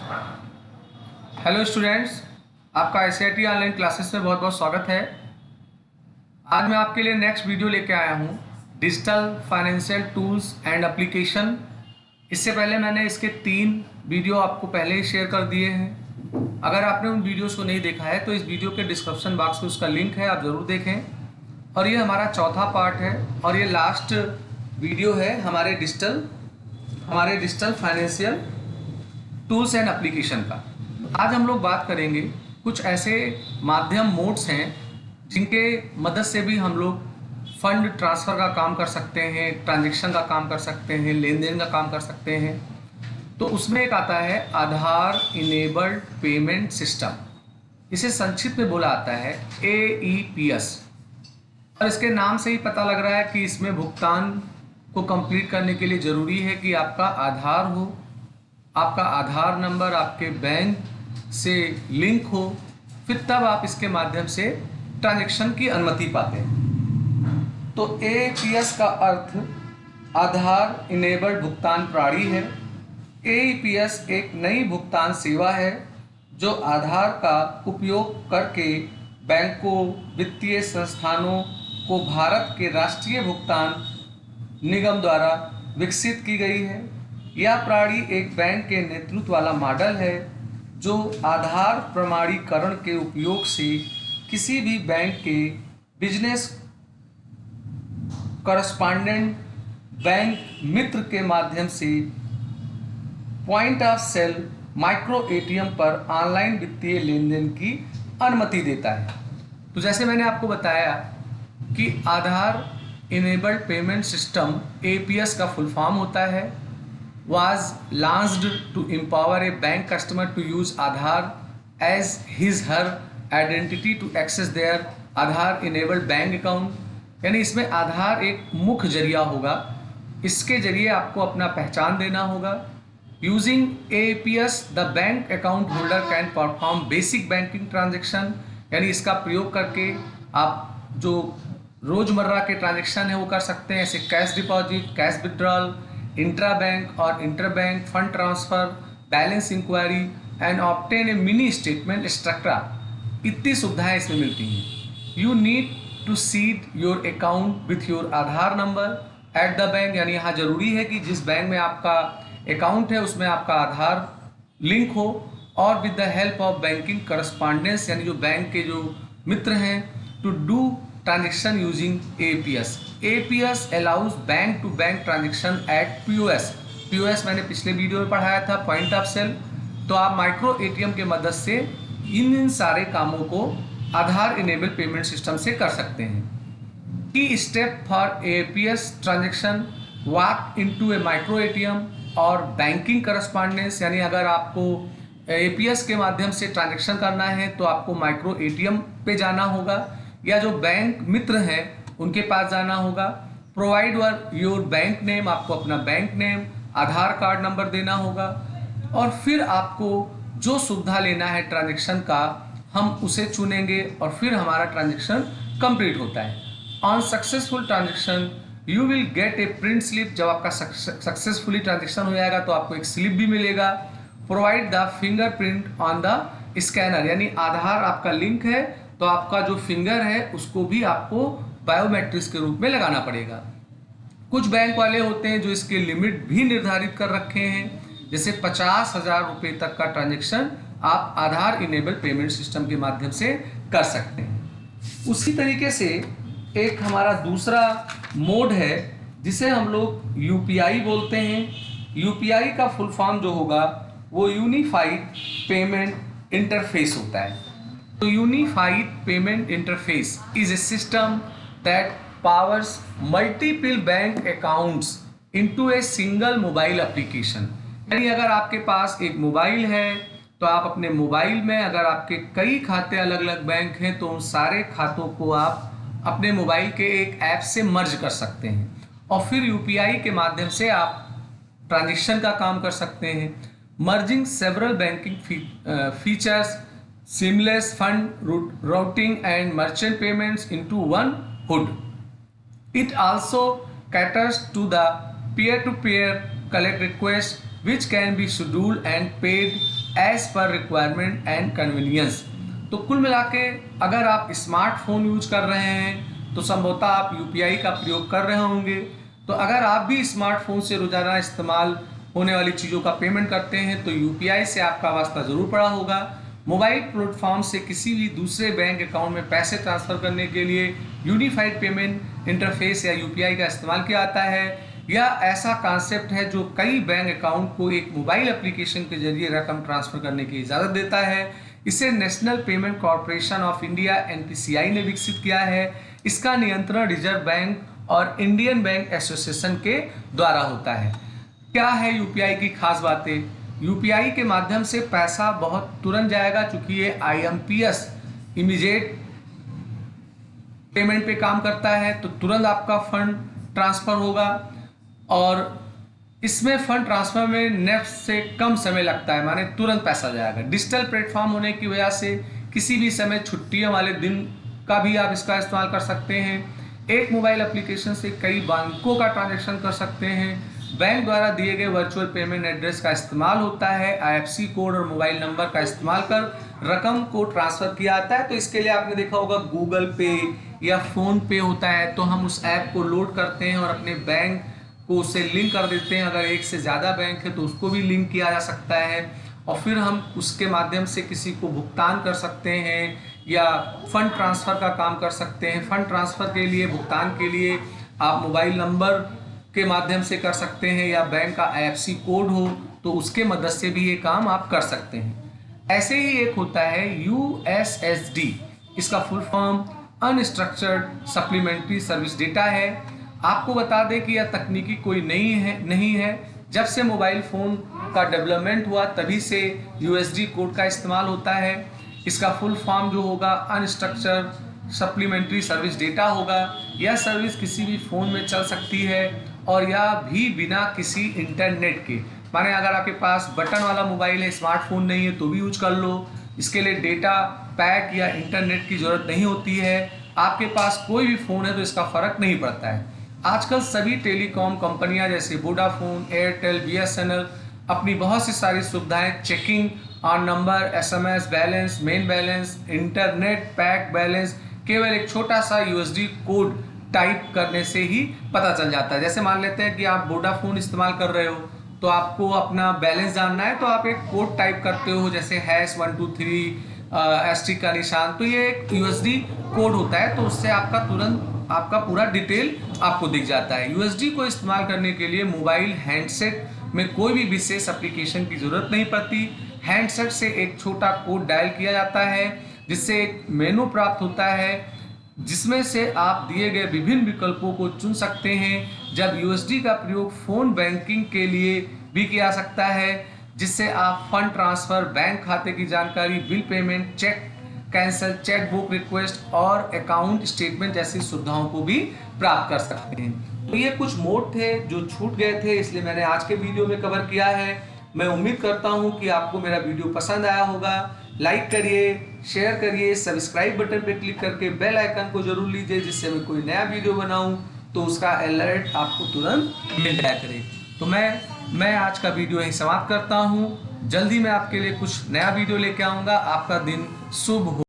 Hello students, आपका ICIT online classes में बहुत बहुत स्वागत है। आज मैं आपके लिए नेक्स्ट वीडियो लेके आया हूँ, digital financial tools and application. इससे पहले मैंने इसके 3 वीडियो आपको पहले ही शेयर कर दिए हैं। अगर आपने उन वीडियोस को नहीं देखा है तो इस वीडियो के डिस्क्रिप्शन बॉक्स में उसका लिंक है, आप ज़रूर देखें। और ये हमारा चौथा पार्ट है और ये लास्ट वीडियो है हमारे digital financial tools and application का। आज हम लोग बात करेंगे कुछ ऐसे माध्यम मोड्स हैं जिनके मदद से भी हम लोग फंड ट्रांसफ़र का काम कर सकते हैं, ट्रांजैक्शन का काम कर सकते हैं, लेन देन का काम कर सकते हैं। तो उसमें एक आता है आधार इनेबल्ड पेमेंट सिस्टम। इसे संक्षिप्त में बोला आता है AEPS। और इसके नाम से ही पता लग रहा है कि इसमें भुगतान को कंप्लीट करने के लिए ज़रूरी है कि आपका आधार हो, आपका आधार नंबर आपके बैंक से लिंक हो, फिर तब आप इसके माध्यम से ट्रांजैक्शन की अनुमति पाते हैं। तो AEPS का अर्थ आधार इनेबल्ड भुगतान प्रणाली है। AEPS एक नई भुगतान सेवा है जो आधार का उपयोग करके बैंकों, वित्तीय संस्थानों को भारत के राष्ट्रीय भुगतान निगम द्वारा विकसित की गई है। यह प्रणाली एक बैंक के नेतृत्व वाला मॉडल है जो आधार प्रमाणीकरण के उपयोग से किसी भी बैंक के बिजनेस करस्पॉन्डेंट बैंक मित्र के माध्यम से point of sale micro ATM पर ऑनलाइन वित्तीय लेन देन की अनुमति देता है। तो जैसे मैंने आपको बताया कि आधार इनेबल्ड पेमेंट सिस्टम AEPS का फुल फॉर्म होता है was launched to empower a bank customer to use Aadhaar as his/her identity to access their Aadhaar enabled bank account। यानी इसमें आधार एक मुख्य जरिया होगा, इसके जरिए आपको अपना पहचान देना होगा। Using AEPS the bank account holder can perform basic banking transaction. यानी इसका प्रयोग करके आप जो रोज़मर्रा के ट्रांजेक्शन है वो कर सकते हैं, जैसे cash deposit, cash withdrawal, intra bank और inter bank fund transfer, balance inquiry and obtain a mini statement etcetera. इतनी सुविधाएं इसमें मिलती हैं। You need to seed your account with your Aadhaar number at the bank. यानी यहाँ जरूरी है कि जिस बैंक में आपका अकाउंट है उसमें आपका आधार लिंक हो, और with the help of banking correspondence, यानी जो बैंक के जो मित्र हैं, to do transaction using AEPS। AEPS allows bank to bank transaction at POS मैंने पिछले वीडियो में पढ़ाया था, पॉइंट ऑफ सेल। तो आप माइक्रो ATM के मदद से इन सारे कामों को आधार इनेबल पेमेंट सिस्टम से कर सकते हैं। की step for AEPS transaction, walk into A micro ATM और बैंकिंग करस्पॉन्डेंस। यानी अगर आपको AEPS के माध्यम से ट्रांजेक्शन करना है तो आपको माइक्रो ATM पे जाना होगा या जो बैंक मित्र हैं उनके पास जाना होगा। प्रोवाइड योर बैंक नेम, आपको अपना बैंक नेम, आधार कार्ड नंबर देना होगा, और फिर आपको जो सुविधा लेना है ट्रांजैक्शन का हम उसे चुनेंगे और फिर हमारा ट्रांजैक्शन कंप्लीट होता है। On successful transaction you will get A print slip. जब आपका सक्सेसफुली ट्रांजैक्शन हो जाएगा तो आपको एक स्लिप भी मिलेगा। Provide the fingerprint on the scanner, यानी आधार आपका लिंक है तो आपका जो फिंगर है उसको भी आपको बायोमेट्रिक्स के रूप में लगाना पड़ेगा। कुछ बैंक वाले होते हैं जो इसके लिमिट भी निर्धारित कर रखे हैं, जैसे 50,000 रुपये तक का ट्रांजैक्शन आप आधार इनेबल पेमेंट सिस्टम के माध्यम से कर सकते हैं। उसी तरीके से एक हमारा दूसरा मोड है जिसे हम लोग UPI बोलते हैं। UPI का फुल फॉर्म जो होगा वो यूनिफाइड पेमेंट इंटरफेस होता है। तो unified payment interface is a system that powers multiple bank accounts into a single mobile application। यानी अगर आपके पास एक मोबाइल है तो आप अपने मोबाइल में, अगर आपके कई खाते अलग अलग बैंक हैं तो उन सारे खातों को आप अपने मोबाइल के एक ऐप से मर्ज कर सकते हैं और फिर UPI के माध्यम से आप ट्रांजेक्शन का काम कर सकते हैं। Merging several banking features, seamless fund routing and merchant payments into one hood। It also caters to the peer-to-peer collect requests which can be scheduled and paid as per requirement and convenience. तो कुल मिला के अगर आप smartphone use कर रहे हैं तो संभवतः आप यूपीआई का प्रयोग कर रहे होंगे। तो अगर आप भी स्मार्टफोन से रोजाना इस्तेमाल होने वाली चीज़ों का पेमेंट करते हैं तो यूपीआई से आपका वास्ता ज़रूर पड़ा होगा। मोबाइल प्लेटफॉर्म से किसी भी दूसरे बैंक अकाउंट में पैसे ट्रांसफ़र करने के लिए यूनिफाइड पेमेंट इंटरफेस या यूपीआई का इस्तेमाल किया जाता है। यह ऐसा कॉन्सेप्ट है जो कई बैंक अकाउंट को एक मोबाइल एप्लीकेशन के जरिए रकम ट्रांसफ़र करने की इजाज़त देता है। इसे national payment corporation of India NPCI ने विकसित किया है। इसका नियंत्रण रिजर्व बैंक और इंडियन बैंक एसोसिएशन के द्वारा होता है। क्या है यूपीआई की खास बातें? यूपीआई के माध्यम से पैसा बहुत तुरंत जाएगा, चूंकि ये आईएमपीएस इमीडिएट पेमेंट पे काम करता है तो तुरंत आपका फंड ट्रांसफर होगा। और इसमें फंड ट्रांसफर में नेफ्ट से कम समय लगता है, माने तुरंत पैसा जाएगा। डिजिटल प्लेटफॉर्म होने की वजह से किसी भी समय छुट्टियों वाले दिन का भी आप इसका इस्तेमाल कर सकते हैं। एक मोबाइल एप्लीकेशन से कई बैंकों का ट्रांजैक्शन कर सकते हैं। बैंक द्वारा दिए गए वर्चुअल पेमेंट एड्रेस का इस्तेमाल होता है। आईएफएससी कोड और मोबाइल नंबर का इस्तेमाल कर रकम को ट्रांसफ़र किया जाता है। तो इसके लिए आपने देखा होगा गूगल पे या फ़ोन पे होता है, तो हम उस ऐप को लोड करते हैं और अपने बैंक को उससे लिंक कर देते हैं। अगर एक से ज़्यादा बैंक है तो उसको भी लिंक किया जा सकता है और फिर हम उसके माध्यम से किसी को भुगतान कर सकते हैं या फंड ट्रांसफ़र का काम कर सकते हैं। फंड ट्रांसफ़र के लिए, भुगतान के लिए आप मोबाइल नंबर के माध्यम से कर सकते हैं या बैंक का आईएफएससी कोड हो तो उसके मदद से भी ये काम आप कर सकते हैं। ऐसे ही एक होता है यूएसएसडी। इसका full form unstructured supplementary service data है। आपको बता दें कि यह तकनीकी कोई नहीं है। जब से मोबाइल फ़ोन का डेवलपमेंट हुआ तभी से यूएसडी कोड का इस्तेमाल होता है। इसका फुल फॉर्म जो होगा अनस्ट्रक्चर्ड सप्लीमेंट्री सर्विस डेटा होगा। यह सर्विस किसी भी फ़ोन में चल सकती है और यह भी बिना किसी इंटरनेट के, माने अगर आपके पास बटन वाला मोबाइल है, स्मार्टफोन नहीं है तो भी यूज कर लो। इसके लिए डेटा पैक या इंटरनेट की ज़रूरत नहीं होती है। आपके पास कोई भी फ़ोन है तो इसका फ़र्क नहीं पड़ता है। आजकल सभी टेलीकॉम कंपनियां जैसे वोडाफोन, एयरटेल, बीएसएनएल अपनी बहुत सी सारी सुविधाएं checking on number, SMS balance, main balance, internet pack balance केवल एक छोटा सा यूएसडी कोड टाइप करने से ही पता चल जाता है। जैसे मान लेते हैं कि आप वोडाफोन इस्तेमाल कर रहे हो तो आपको अपना बैलेंस जानना है तो आप एक कोड टाइप करते हो, जैसे #123 एसटी का निशान, तो ये एक यूएसडी कोड होता है। तो उससे आपका तुरंत आपका पूरा डिटेल आपको दिख जाता है। यूएसडी को इस्तेमाल करने के लिए मोबाइल हैंडसेट में कोई भी विशेष एप्लीकेशन की ज़रूरत नहीं पड़ती। हैंडसेट से एक छोटा कोड डायल किया जाता है जिससे एक मेनू प्राप्त होता है जिसमें से आप दिए गए विभिन्न विकल्पों को चुन सकते हैं। जब यूएसडी का प्रयोग फ़ोन बैंकिंग के लिए भी किया जा सकता है जिससे आप फंड ट्रांसफ़र, बैंक खाते की जानकारी, bill payment, cheque cancel, cheque book request और अकाउंट स्टेटमेंट जैसी सुविधाओं को भी प्राप्त कर सकते हैं। तो ये कुछ मोड थे जो छूट गए थे, इसलिए मैंने आज के वीडियो में कवर किया है। मैं उम्मीद करता हूँ कि आपको मेरा वीडियो पसंद आया होगा। लाइक करिए, शेयर करिए, सब्सक्राइब बटन पर क्लिक करके बेल आइकन को जरूर लीजिए जिससे मैं कोई नया वीडियो बनाऊँ तो उसका अलर्ट आपको तुरंत मिल जाया करे। तो मैं आज का वीडियो यहीं समाप्त करता हूँ। जल्दी मैं आपके लिए कुछ नया वीडियो लेके आऊँगा। आपका दिन शुभ हो।